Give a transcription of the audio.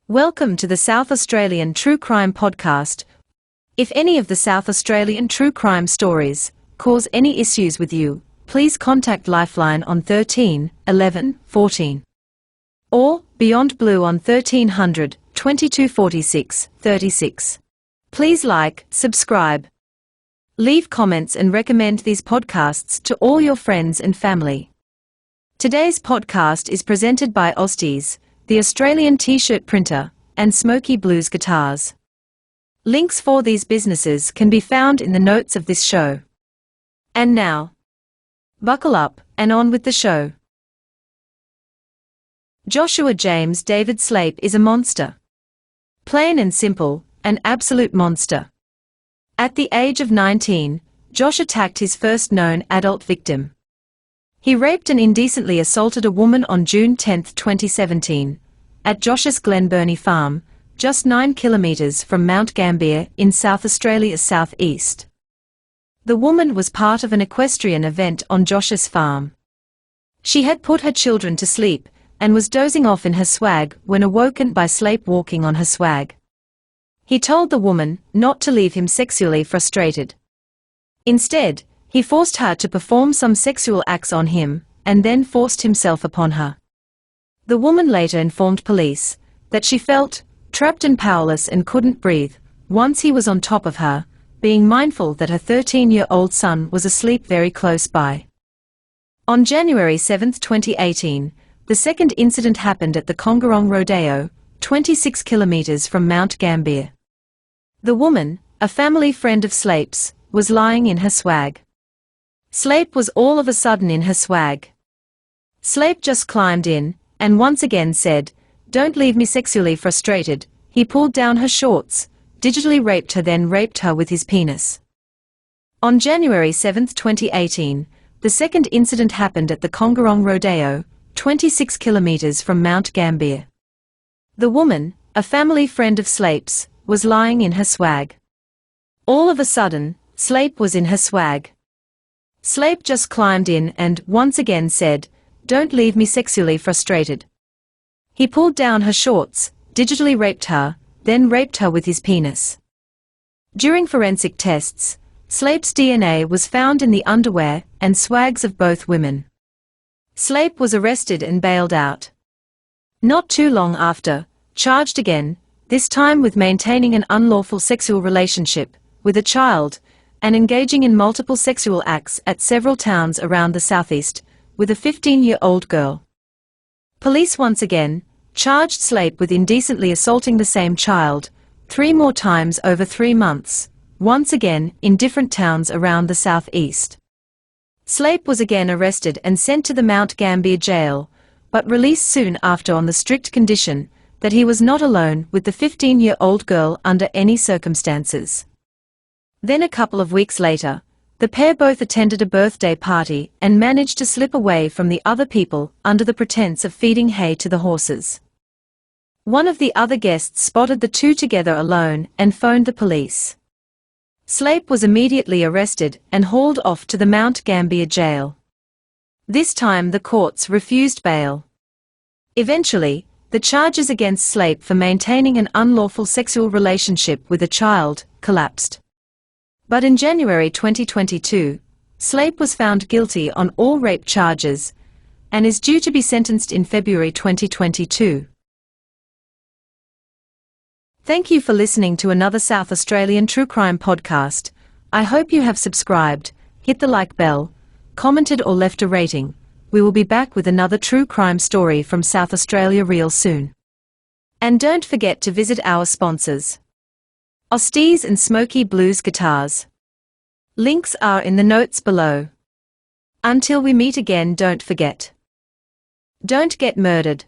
Welcome to the South Australian True Crime Podcast. If any of the South Australian true crime stories cause any issues with you, please contact Lifeline on 13 11 14 or Beyond Blue on 1300 22 46 36. Please like, subscribe, leave comments and recommend these podcasts to all your friends and family. Today's podcast is presented by AUSTEES, the Australian t-shirt printer, and SMOKY Blues Guitars. Links for these businesses can be found in the notes of this show. And now, buckle up and on with the show. Joshua James David Slape is a monster. Plain and simple, an absolute monster. At the age of 19, Josh attacked his first known adult victim. He raped and indecently assaulted a woman on June 10, 2017, at Josh's Glenburnie farm, just 9 kilometres from Mount Gambier in South Australia's southeast. The woman was part of an equestrian event on Josh's farm. She had put her children to sleep and was dozing off in her swag when awoken by Slape walking on her swag. He told the woman not to leave him sexually frustrated. Instead, he forced her to perform some sexual acts on him, and then forced himself upon her. The woman later informed police that she felt trapped and powerless and couldn't breathe once he was on top of her, being mindful that her 13-year-old son was asleep very close by. On January 7, 2018, the second incident happened at the Congarong Rodeo, 26 kilometres from Mount Gambier. The woman, a family friend of Slape's, was lying in her swag. Slape was all of a sudden in her swag. Slape just climbed in, and once again said, "Don't leave me sexually frustrated." He pulled down her shorts, digitally raped her, then raped her with his penis. On January 7, 2018, the second incident happened at the Congarong Rodeo, 26 kilometres from Mount Gambier. The woman, a family friend of Slape's, was lying in her swag. All of a sudden, Slape was in her swag. Slape just climbed in and once again said, "Don't leave me sexually frustrated." He pulled down her shorts, digitally raped her, then raped her with his penis. During forensic tests, Slape's DNA was found in the underwear and swags of both women. Slape was arrested and bailed out. Not too long after, charged again, this time with maintaining an unlawful sexual relationship with a child and engaging in multiple sexual acts at several towns around the southeast, with a 15-year-old girl. Police once again charged Slape with indecently assaulting the same child 3 more times over 3 months, once again in different towns around the southeast. Slape was again arrested and sent to the Mount Gambier jail, but released soon after on the strict condition that he was not alone with the 15-year-old girl under any circumstances. Then a couple of weeks later, the pair both attended a birthday party and managed to slip away from the other people under the pretense of feeding hay to the horses. One of the other guests spotted the two together alone and phoned the police. Slape was immediately arrested and hauled off to the Mount Gambier jail. This time the courts refused bail. Eventually, the charges against Slape for maintaining an unlawful sexual relationship with a child collapsed. But in January 2022, Slape was found guilty on all rape charges and is due to be sentenced in February 2022. Thank you for listening to another South Australian True Crime podcast. I hope you have subscribed, hit the like bell, commented or left a rating. We will be back with another true crime story from South Australia real soon. And don't forget to visit our sponsors, AUSTEES and SMOKY Blues Guitars. Links are in the notes below. Until we meet again, don't forget. Don't get murdered.